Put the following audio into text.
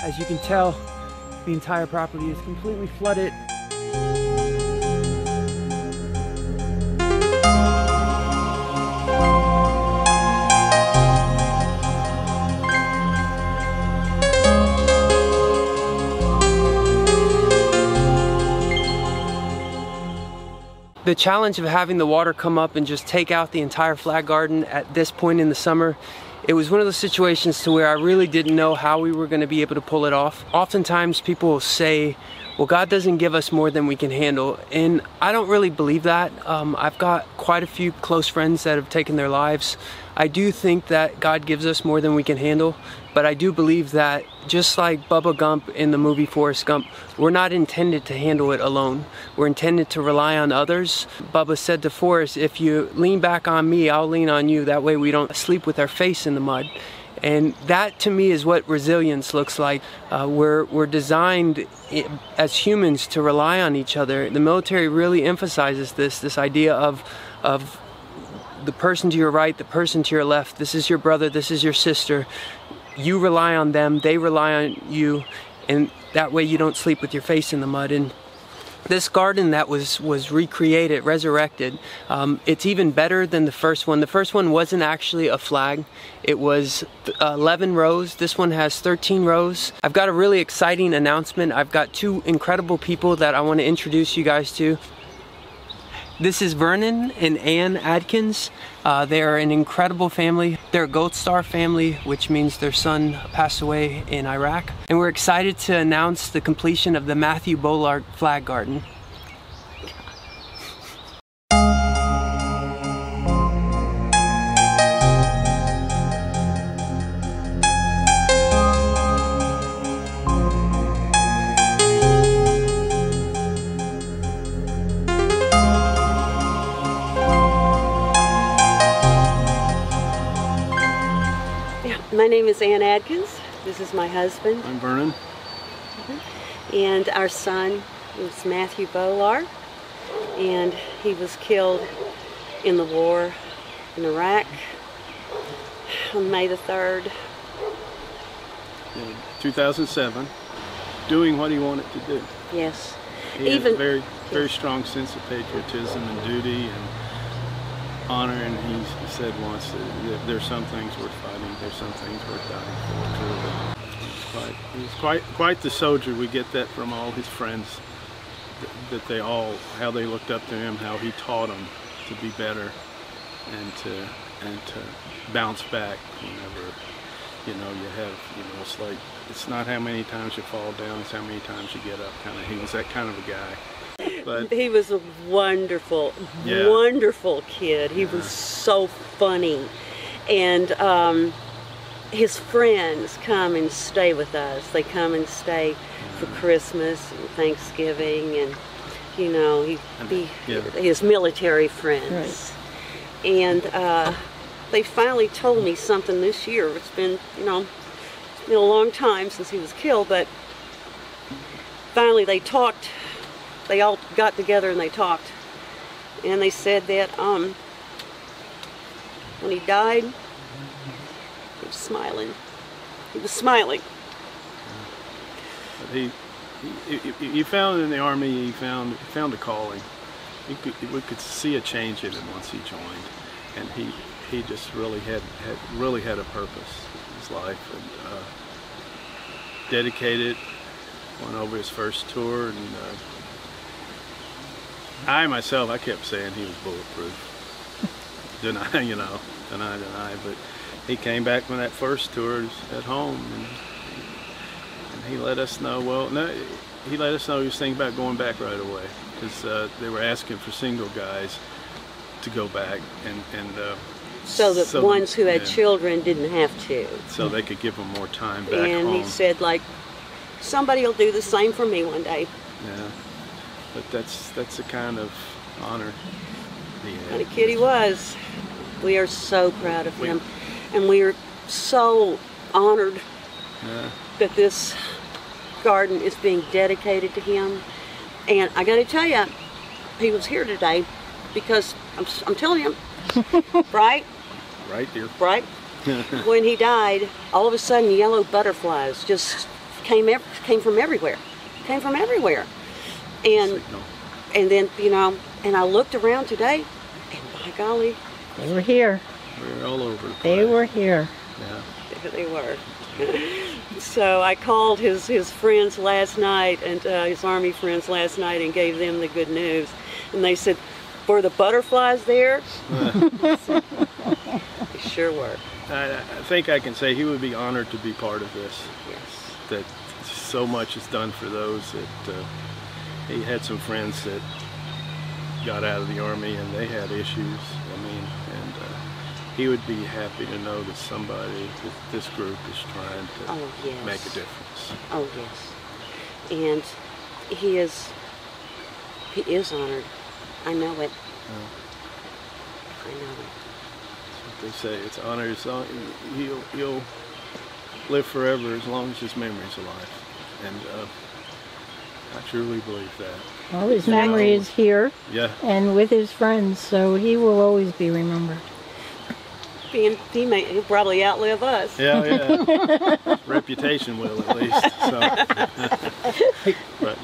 As you can tell, the entire property is completely flooded. The challenge of having the water come up and just take out the entire flag garden at this point in the summer, it was one of those situations to where I really didn't know how we were going to be able to pull it off. Oftentimes people will say, well, God doesn't give us more than we can handle, and I don't really believe that. I've got quite a few close friends that have taken their lives. I do think that God gives us more than we can handle, but I do believe that just like Bubba Gump in the movie Forrest Gump, we're not intended to handle it alone. We're intended to rely on others. Bubba said to Forrest, if you lean back on me, I'll lean on you. That way we don't sleep with our face in the mud. And that to me is what resilience looks like. We're designed as humans to rely on each other. The military really emphasizes this idea of the person to your right, the person to your left. This is your brother, this is your sister. You rely on them, they rely on you, and that way you don't sleep with your face in the mud. And this garden that was recreated, resurrected, it's even better than the first one. The first one wasn't actually a flag. It was 11 rows. This one has 13 rows. I've got a really exciting announcement. I've got two incredible people that I want to introduce you guys to. This is Vernon and Ann Adkins. They are an incredible family. They're a Gold Star family, which means their son passed away in Iraq. And we're excited to announce the completion of the Matthew Bolar flag garden. My name is Ann Adkins. This is my husband. I'm Vernon. And our son is Matthew Bolar, and he was killed in the war in Iraq on May the 3rd. In 2007, doing what he wanted to do. Yes. He had a very strong sense of patriotism and duty and honor, and he said once that there's some things worth fighting, there's some things worth dying for. He was quite the soldier. We get that from all his friends, that they all, how they looked up to him, how he taught them to be better and to bounce back whenever, you have, it's like, it's not how many times you fall down, it's how many times you get up, kind of. He was that kind of a guy. But he was a wonderful, wonderful kid. He was so funny. And his friends come and stay with us. They come and stay for Christmas and Thanksgiving, and his military friends. Right. And they finally told me something this year. It's been, it's been a long time since he was killed, but finally they talked. They all got together and they talked, and they said that when he died, he was smiling. He was smiling. He found in the Army, he found a calling. We could see a change in him once he joined, and he just really had a purpose in his life, and dedicated. Went over his first tour, and I kept saying he was bulletproof. Deny, but he came back from that first tour at home, and he let us know, he let us know he was thinking about going back right away, because they were asking for single guys to go back, and so that ones who had children didn't have to. So they could give them more time back home. And he said, like, somebody will do the same for me one day. Yeah. But that's the kind of honor he had. What a kid he was. We are so proud of him, and we are so honored that this garden is being dedicated to him. And I got to tell you, he was here today because I'm telling you, right? Right, dear. Right. When he died, all of a sudden, yellow butterflies just came from everywhere, and Signal. and then and I looked around today, and by golly, They were here. We're all over the place. They were here. Yeah. they were. So I called his friends last night, and his Army friends last night, and gave them the good news. And they said, "Were the butterflies there?" They sure were. I think I can say he would be honored to be part of this. Yes. That so much is done for those that he had some friends that got out of the Army and they had issues. I mean, and he would be happy to know that somebody, that this group is trying to make a difference. Oh yes. And he is honored. I know it. I know it. They say it's honor. He'll live forever as long as his memory's alive, and I truly believe that. Well, his memory is here Yeah. and with his friends, so he will always be remembered. He'll probably outlive us. Yeah. Reputation will, at least. So. But